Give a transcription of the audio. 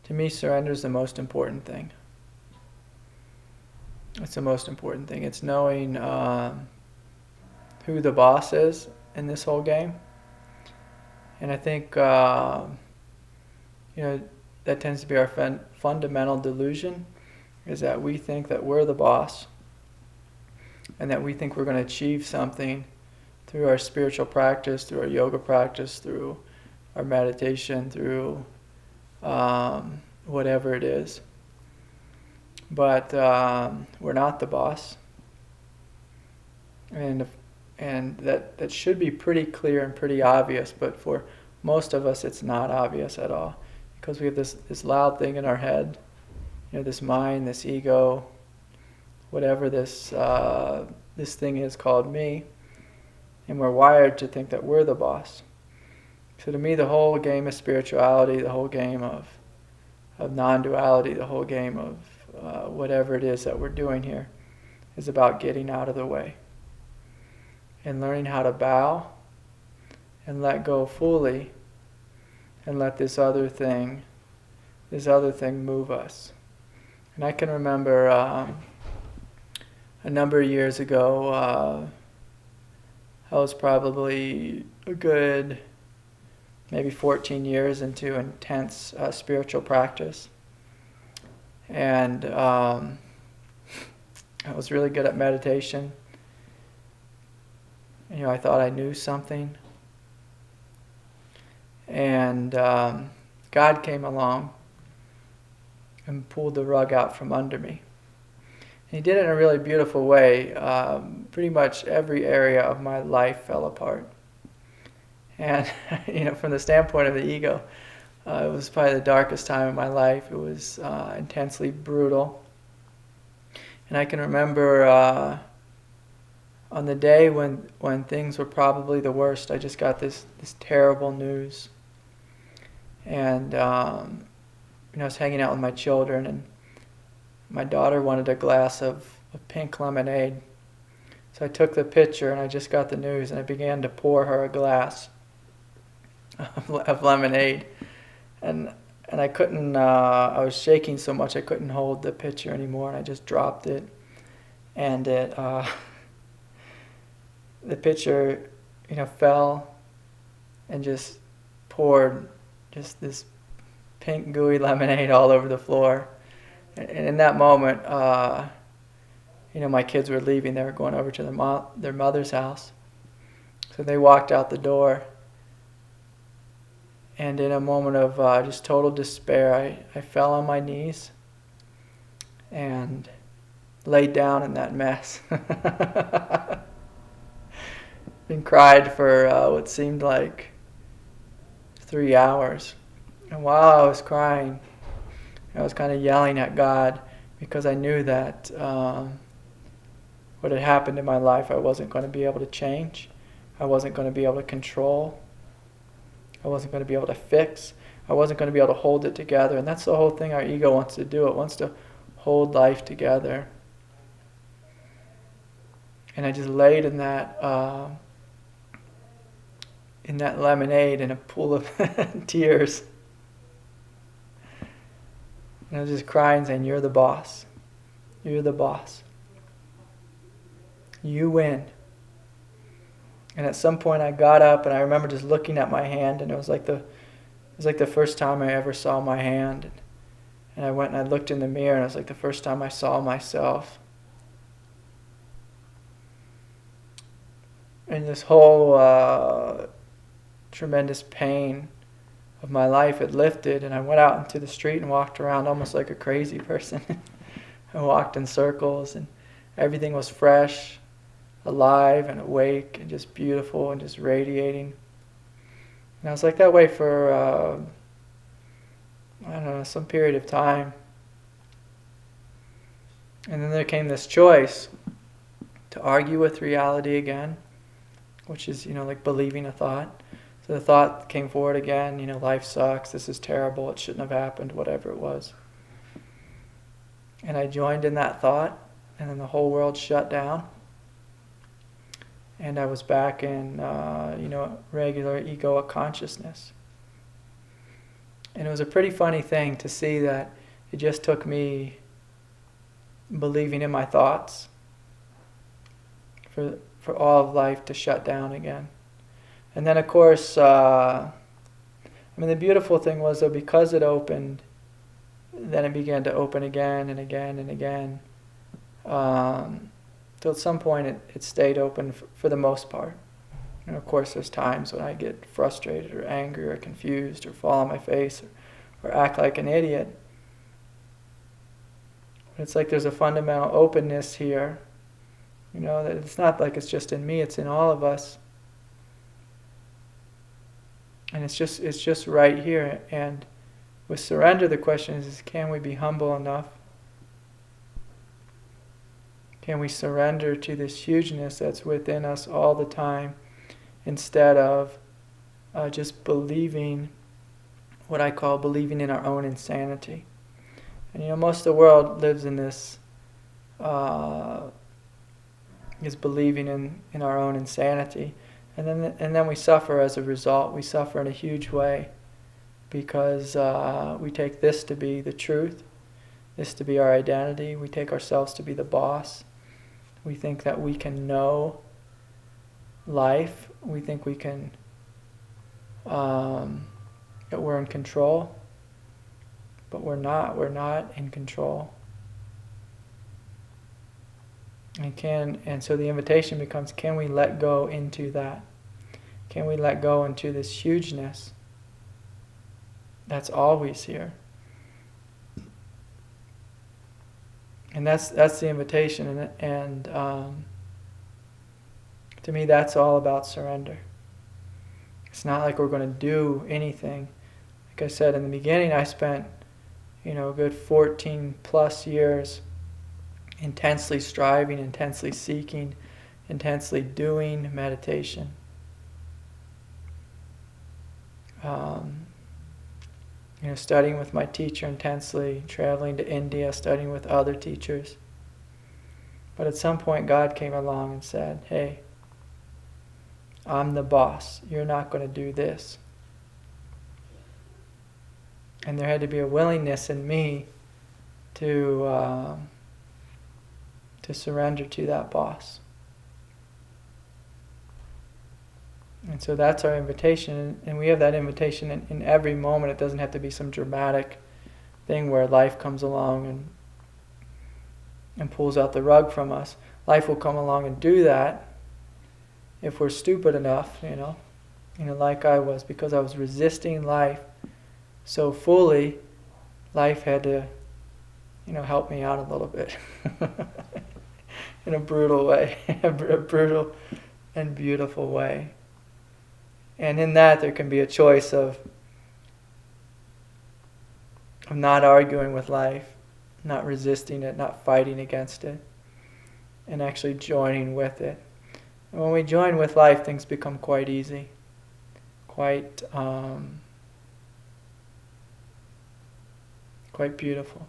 To me, surrender is the most important thing. It's the most important thing. It's knowing who the boss is in this whole game. And I think, that tends to be our fundamental delusion, is that we think that we're the boss and that we think we're going to achieve something through our spiritual practice, through our yoga practice, through our meditation, through whatever it is. But we're not the boss. And that should be pretty clear and pretty obvious, but for most of us it's not obvious at all, because we have this loud thing in our head, this mind, this ego, whatever this thing is called me, and we're wired to think that we're the boss. So to me, the whole game of spirituality, the whole game of non-duality, the whole game of whatever it is that we're doing here is about getting out of the way and learning how to bow and let go fully and let this other thing move us. And I can remember a number of years ago, I was probably a good maybe 14 years into intense spiritual practice. And I was really good at meditation. I thought I knew something. And God came along and pulled the rug out from under me. And He did it in a really beautiful way. Pretty much every area of my life fell apart. And from the standpoint of the ego, it was probably the darkest time of my life. It was intensely brutal. And I can remember on the day when things were probably the worst, I just got this terrible news. And I was hanging out with my children, and my daughter wanted a glass of pink lemonade. So I took the pitcher and I just got the news, and I began to pour her a glass of lemonade. And I couldn't, I was shaking so much I couldn't hold the pitcher anymore, and I just dropped it. And the pitcher, fell and just poured just this pink gooey lemonade all over the floor. And in that moment, my kids were leaving. They were going over to their mother's house. So they walked out the door. And in a moment of just total despair, I fell on my knees and laid down in that mess. And cried for what seemed like 3 hours. And while I was crying, I was kind of yelling at God, because I knew that what had happened in my life I wasn't going to be able to change. I wasn't going to be able to control. I wasn't going to be able to fix. I wasn't going to be able to hold it together. And that's the whole thing our ego wants to do. It wants to hold life together. And I just laid in that lemonade in a pool of tears. And I was just crying, saying, "You're the boss. You're the boss. You win." And at some point I got up, and I remember just looking at my hand, and it was like the first time I ever saw my hand. And I went and I looked in the mirror, and it was like the first time I saw myself. And this whole tremendous pain of my life had lifted, and I went out into the street and walked around almost like a crazy person. I walked in circles, and everything was fresh, alive and awake and just beautiful and just radiating. And I was like that way for, some period of time. And then there came this choice to argue with reality again, which is, like believing a thought. So the thought came forward again, life sucks, this is terrible, it shouldn't have happened, whatever it was. And I joined in that thought, and then the whole world shut down. And I was back in, regular egoic consciousness. And it was a pretty funny thing to see that it just took me believing in my thoughts for all of life to shut down again. And then, of course, the beautiful thing was, though, because it opened, then it began to open again and again and again. Till at some point it stayed open for the most part. And of course, there's times when I get frustrated or angry or confused or fall on my face or act like an idiot. But it's like there's a fundamental openness here. That it's not like it's just in me, it's in all of us. And it's just right here. And with surrender, the question is can we be humble enough? Can we surrender to this hugeness that's within us all the time, instead of just believing, what I call believing in our own insanity? And most of the world lives in this, is believing in our own insanity. And then we suffer as a result. We suffer in a huge way because we take this to be the truth, this to be our identity. We take ourselves to be the boss. We think that we can know life. We think we can, that we're in control. But we're not. We're not in control. And so the invitation becomes, can we let go into that? Can we let go into this hugeness that's always here? And that's the invitation. And to me, that's all about surrender. It's not like we're going to do anything. Like I said in the beginning, I spent a good 14 plus years intensely striving, intensely seeking, intensely doing meditation. Studying with my teacher intensely, traveling to India, studying with other teachers. But at some point God came along and said, hey, I'm the boss. You're not going to do this. And there had to be a willingness in me to surrender to that boss. And so that's our invitation, and we have that invitation in every moment. It doesn't have to be some dramatic thing where life comes along and pulls out the rug from us. Life will come along and do that if we're stupid enough, like I was, because I was resisting life so fully. Life had to, help me out a little bit in a brutal way, a brutal and beautiful way. And in that, there can be a choice of not arguing with life, not resisting it, not fighting against it, and actually joining with it. And when we join with life, things become quite easy, quite beautiful.